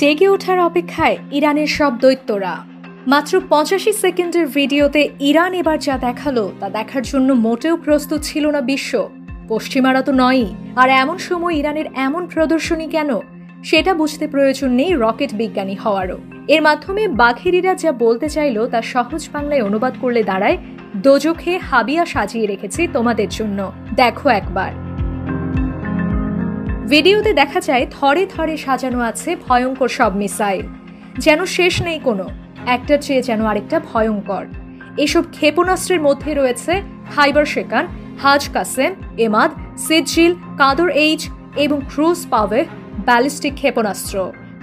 জেগে ওঠার অপেক্ষায় ইরানের সব দৈত্যরা। মাত্র ৮৫ সেকেন্ডের ভিডিওতে ইরান এবার যা দেখালো তা দেখার জন্য মোটেও প্রস্তুত ছিল না বিশ্ব, পশ্চিমারা তো নয়ই। আর এমন সময় ইরানের এমন প্রদর্শনী কেন, সেটা বুঝতে প্রয়োজন নেই রকেট বিজ্ঞানী হওয়ারও। এর মাধ্যমে বাঘেরিরা যা বলতে চাইল তা সহজ বাংলায় অনুবাদ করলে দাঁড়ায়, দোজখে হাবিয়া সাজিয়ে রেখেছি তোমাদের জন্য, দেখো একবার। ভিডিওতে দেখা যায় থরে থরে সাজানো আছে ভয়ঙ্কর সব মিসাইল, যেন শেষ নেই কোনো, একটার চেয়ে যেন আরেকটা ভয়ঙ্কর। এসব ক্ষেপণাস্ত্রের মধ্যে রয়েছে খাইবার শেকান, হাজ কাসেম, এমাদ, সিজিল, কাদর এইচ এবং ক্রুজ পাওয়েহ ব্যালিস্টিক ক্ষেপণাস্ত্র।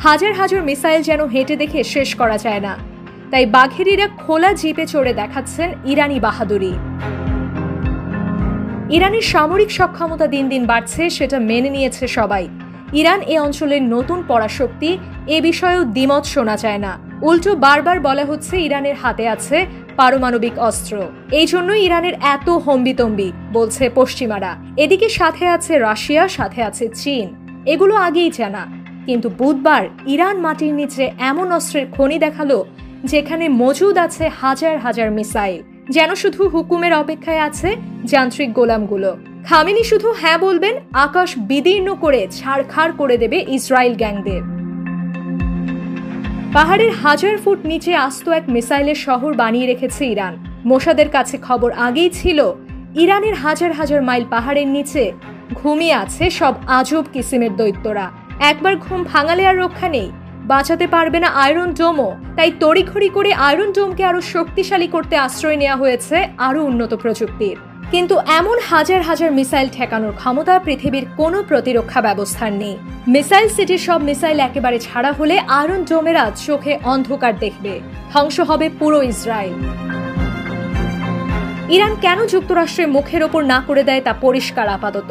হাজার হাজার মিসাইল যেন হেঁটে দেখে শেষ করা যায় না। তাই বাঘেরিরা খোলা জিপে চড়ে দেখাচ্ছেন ইরানি বাহাদুরি। ইরানের সামরিক সক্ষমতা দিন দিন বাড়ছে, সেটা মেনে নিয়েছে সবাই। ইরান এ অঞ্চলের নতুন পরাশক্তি, এ বিষয়েও দ্বিমত শোনা যায় না। উল্টো বারবার বলা হচ্ছে ইরানের হাতে আছে পারমাণবিক অস্ত্র, এই জন্যই ইরানের এত হম্বিতম্বি, বলছে পশ্চিমারা। এদিকে সাথে আছে রাশিয়া, সাথে আছে চীন, এগুলো আগেই জানা। কিন্তু বুধবার ইরান মাটির নিচে এমন অস্ত্রের খনি দেখালো যেখানে মজুদ আছে হাজার হাজার মিসাইল, যেন শুধু হুকুমের অপেক্ষায় আছে যান্ত্রিক গোলামগুলো। খামেনি শুধু হ্যাঁ বলবেন, আকাশ বিদীর্ণ করে ছাড়খাড় করে দেবে ইসরায়েল গ্যাংদের। পাহাড়ের হাজার ফুট নিচে আস্ত এক মিসাইলের শহর বানিয়ে রেখেছে ইরান। মোসাদের কাছে খবর আগেই ছিল, ইরানের হাজার হাজার মাইল পাহাড়ের নিচে ঘুমিয়ে আছে সব আজব কিসিমের দৈত্যরা। একবার ঘুম ভাঙালে আর রক্ষা নেই, বাঁচাতে পারবে না আয়রন ডোমও। তাই তড়িঘড়ি করে আয়রন ডোমকে আরো শক্তিশালী করতে আশ্রয় নেওয়া হয়েছে আরো উন্নত প্রযুক্তির। কিন্তু এমন হাজার হাজার মিসাইল ঠেকানোর ক্ষমতা পৃথিবীর কোনো প্রতিরক্ষা ব্যবস্থার নেই। মিসাইল সিটির সব মিসাইল একেবারে ছাড়া হলে আয়রন ডোমেরা চোখে অন্ধকার দেখবে, ধ্বংস হবে পুরো ইসরায়েল। ইরান কেন যুক্তরাষ্ট্রের মুখের ওপর না করে দেয় তা পরিষ্কার আপাতত।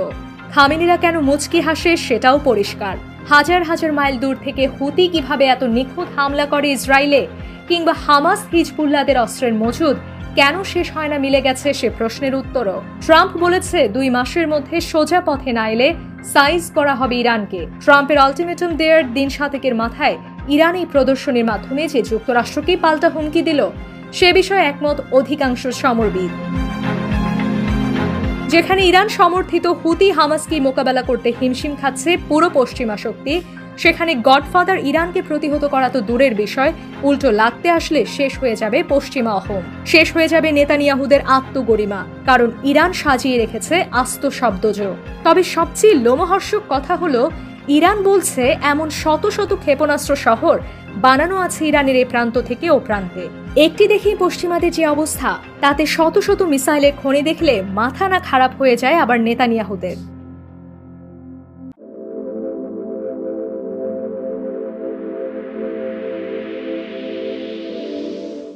খামেনিরা কেন মুচকি হাসে সেটাও পরিষ্কার। হাজার হাজার মাইল দূর থেকে হুতি কিভাবে এত নিখুঁত হামলা করে ইসরায়েলে, কিংবা হামাস হিজবুল্লাহদের অস্ত্রের মজুদ কেন শেষ হয় না মিলে গেছে সে প্রশ্নের উত্তরও। ট্রাম্প বলেছে ২ মাসের মধ্যে সোজা পথে না এলে সাইজ করা হবে ইরানকে। ট্রাম্পের আলটিমেটাম দেওয়ার দিন ৭ মাথায় ইরান এই প্রদর্শনীর মাধ্যমে যে যুক্তরাষ্ট্রকেই পাল্টা হুমকি দিল, সে বিষয়ে একমত অধিকাংশ সমরবিদ। যেখানে ইরান সমর্থিত হুতি হামাসকে মোকাবেলা করতে হিমশিম খাচ্ছে পুরো পশ্চিমা শক্তি, সেখানে গডফাদার ইরানকে প্রতিহত করা তো দূরের বিষয়, উল্টো লাগতে আসলে শেষ হয়ে যাবে পশ্চিমা অহং, শেষ হয়ে যাবে নেতানিয়াহুদের আত্মগরিমা। কারণ ইরান সাজিয়ে রেখেছে আস্ত শব্দজোর। তবে সবচেয়ে লোমহর্ষক কথা হলো, ইরান বলছে এমন শত শত ক্ষেপণাস্ত্র শহর বানানো আছে ইরানের এ প্রান্ত থেকে ও প্রান্তে। একটি দেখেই পশ্চিমাদের যে অবস্থা, তাতে শত শত মিসাইলের খনি দেখলে মাথা না খারাপ হয়ে যায় আবার নেতানিয়াহুদের।